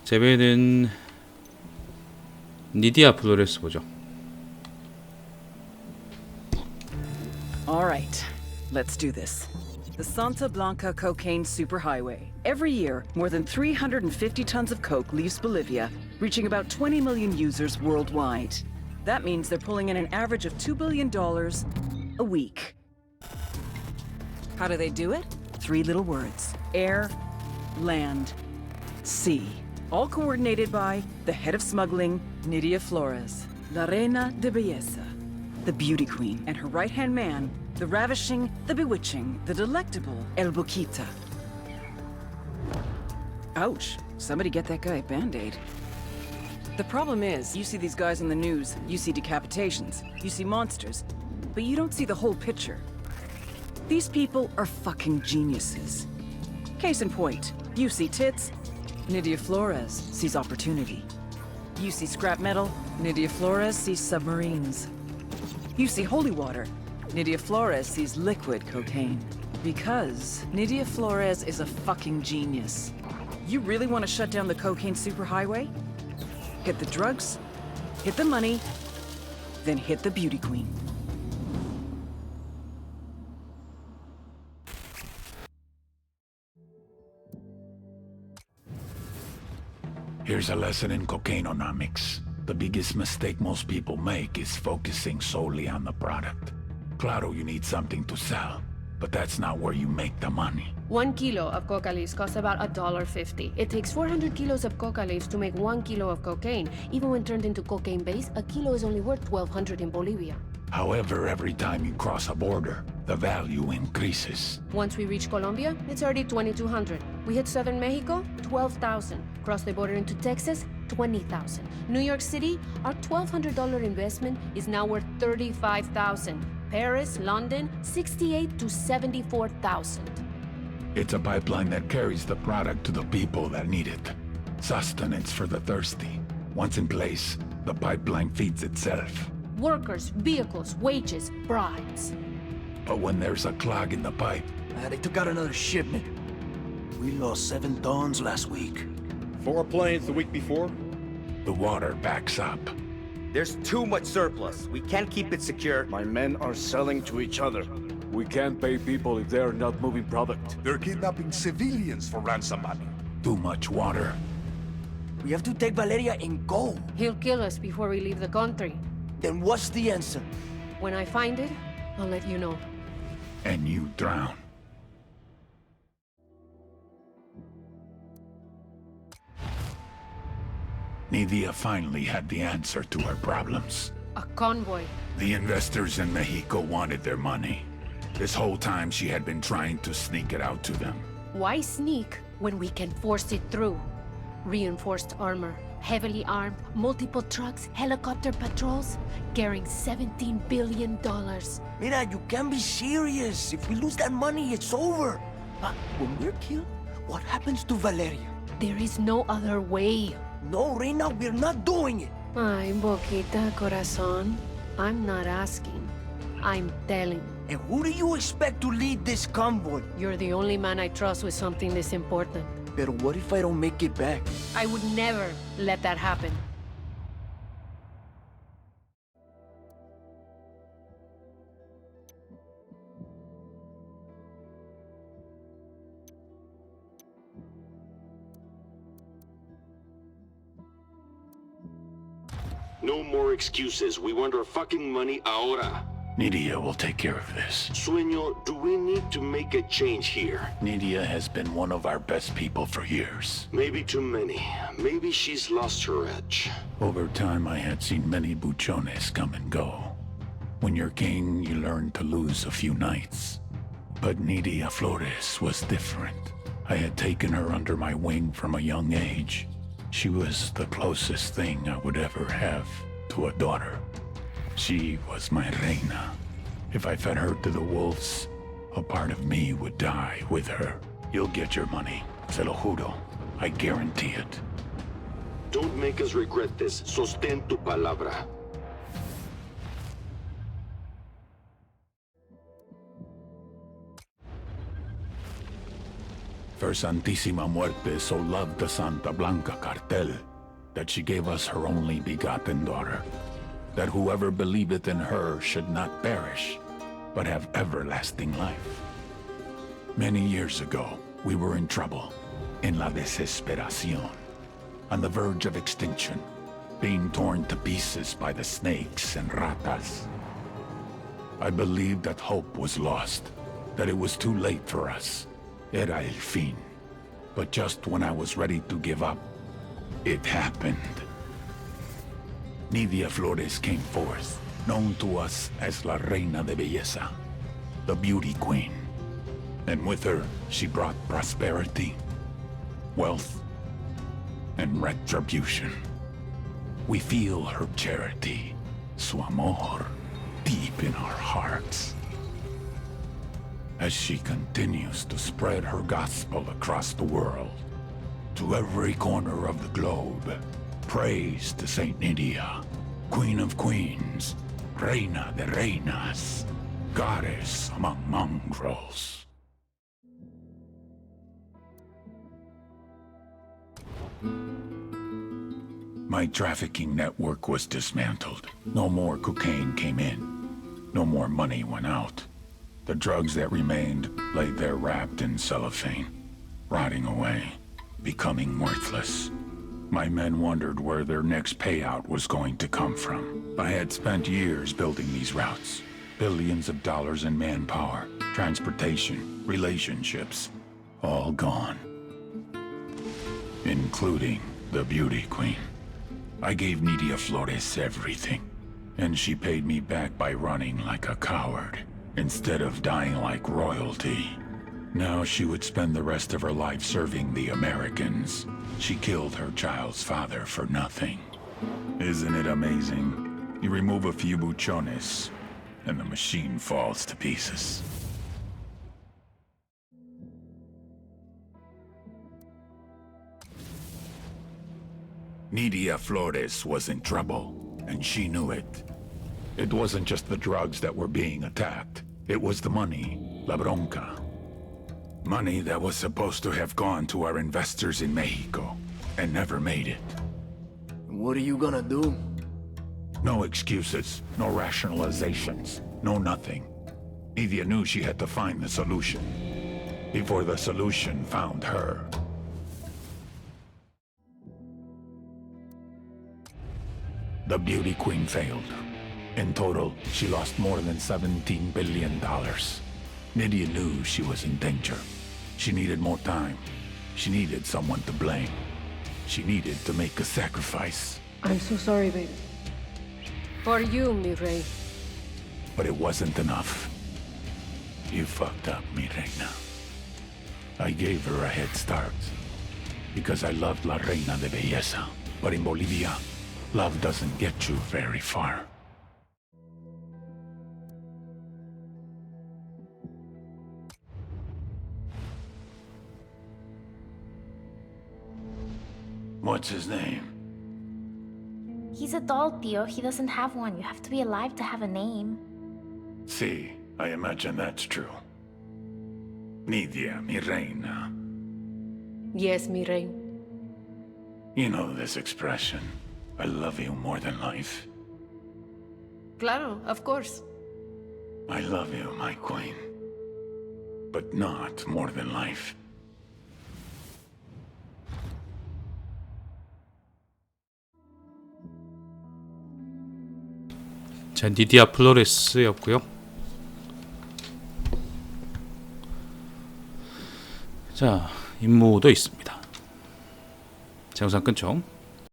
재배는 니디아 플로레스 보죠. All right, let's do this. The Santa Blanca Cocaine Superhighway. Every year, more than 350 tons of coke leaves Bolivia, reaching about 20 million users worldwide. That means they're pulling in an average of $2 billion a week. How do they do it? 3 little words: air, land, sea. All coordinated by the head of smuggling, Nidia Flores, La Reina de Belleza, the beauty queen, and her right-hand man, the ravishing, the bewitching, the delectable El Boquita. Ouch. Somebody get that guy a Band-Aid. The problem is, you see these guys on the news, you see decapitations, you see monsters, but you don't see the whole picture. These people are fucking geniuses. Case in point, you see tits, Nidia Flores sees opportunity. You see scrap metal, Nidia Flores sees submarines. You see holy water, Nidia Flores sees liquid cocaine. Because Nidia Flores is a fucking genius. You really want to shut down the cocaine superhighway? Hit the drugs, hit the money, then hit the beauty queen. Here's a lesson in cocaineonomics. The biggest mistake most people make is focusing solely on the product. Claro, you need something to sell, but that's not where you make the money. 1 kilo of coca leaves costs about $1.50. It takes 400 kilos of coca leaves to make 1 kilo of cocaine. Even when turned into cocaine base, a kilo is only worth $1,200 in Bolivia. However, every time you cross a border, the value increases. Once we reach Colombia, it's already $2,200. We hit southern Mexico, $12,000. Cross the border into Texas, $20,000. New York City, our $1,200 investment is now worth $35,000. Paris, London, $68,000 to $74,000. It's a pipeline that carries the product to the people that need it. Sustenance for the thirsty. Once in place, the pipeline feeds itself. Workers, vehicles, wages, bribes. But when there's a clog in the pipe, They took out another shipment. We lost 7 tons last week. 4 planes the week before. the water backs up. There's too much surplus. We can't keep it secure. My men are selling to each other. We can't pay people if they're not moving product. They're kidnapping civilians for ransom money. Too much water. We have to take Valeria and go. He'll kill us before we leave the country. Then what's the answer? When I find it, I'll let you know. And you drown. Nidia finally had the answer to her problems. A convoy. The investors in Mexico wanted their money. This whole time she had been trying to sneak it out to them. Why sneak when we can force it through? Reinforced armor, heavily armed, multiple trucks, helicopter patrols, carrying $17 billion. Mira, you can't be serious. If we lose that money, it's over. But when we're killed, what happens to Valeria? There is no other way. No, Reina, we're not doing it. Ay, Boquita, corazón. I'm not asking. I'm telling. And who do you expect to lead this convoy? You're the only man I trust with something this important. But what if I don't make it back? I would never let that happen. No more excuses. We want our fucking money ahora. Nidia will take care of this. Sueño, do we need to make a change here? Nidia has been one of our best people for years. Maybe too many. Maybe she's lost her edge. Over time, I had seen many buchones come and go. When you're king, you learn to lose a few knights. But Nidia Flores was different. I had taken her under my wing from a young age. She was the closest thing I would ever have to a daughter. She was my reina. If I fed her to the wolves, a part of me would die with her. You'll get your money, se lo juro. I guarantee it. Don't make us regret this. Sostén tu palabra. For Santísima Muerte so loved the Santa Blanca cartel that she gave us her only begotten daughter, that whoever believeth in her should not perish, but have everlasting life. Many years ago, we were in trouble, in la desesperación, on the verge of extinction, being torn to pieces by the snakes and ratas. I believed that hope was lost, that it was too late for us. Era el fin. But just when I was ready to give up, it happened. Nidia Flores came forth, known to us as La Reina de Belleza, the Beauty Queen. And with her, she brought prosperity, wealth, and retribution. We feel her charity, su amor, deep in our hearts. As she continues to spread her gospel across the world, to every corner of the globe, praise to Saint Nydia, Queen of Queens, Reina de Reinas, Goddess among mongrels. My trafficking network was dismantled. No more cocaine came in. No more money went out. The drugs that remained lay there wrapped in cellophane, rotting away, becoming worthless. My men wondered where their next payout was going to come from. I had spent years building these routes. Billions of dollars in manpower, transportation, relationships, all gone. Including the Beauty Queen. I gave Nidia Flores everything, and she paid me back by running like a coward, instead of dying like royalty. Now she would spend the rest of her life serving the Americans. She killed her child's father for nothing. Isn't it amazing? You remove a few buchones, and the machine falls to pieces. Nidia Flores was in trouble, and she knew it. It wasn't just the drugs that were being attacked. It was the money, la bronca. Money that was supposed to have gone to our investors in Mexico, and never made it. What are you gonna do? No excuses, no rationalizations, no nothing. Nidia knew she had to find the solution, before the solution found her. The Beauty Queen failed. In total, she lost more than $17 billion. Nidia knew she was in danger. She needed more time. She needed someone to blame. She needed to make a sacrifice. I'm so sorry, baby. For you, mi rey. But it wasn't enough. You fucked up, mi reina. I gave her a head start. Because I loved La Reina de Belleza. But in Bolivia, love doesn't get you very far. What's his name? He's a doll, Tío. He doesn't have one. You have to be alive to have a name. See, I imagine that's true. Nidia, mi reina. Yes, mi rey. You know this expression. I love you more than life. Claro, of course. I love you, my queen. But not more than life. 자, 니디아 플로레스였고요. 자, 임무도 있습니다. 자, 영상 끊죠.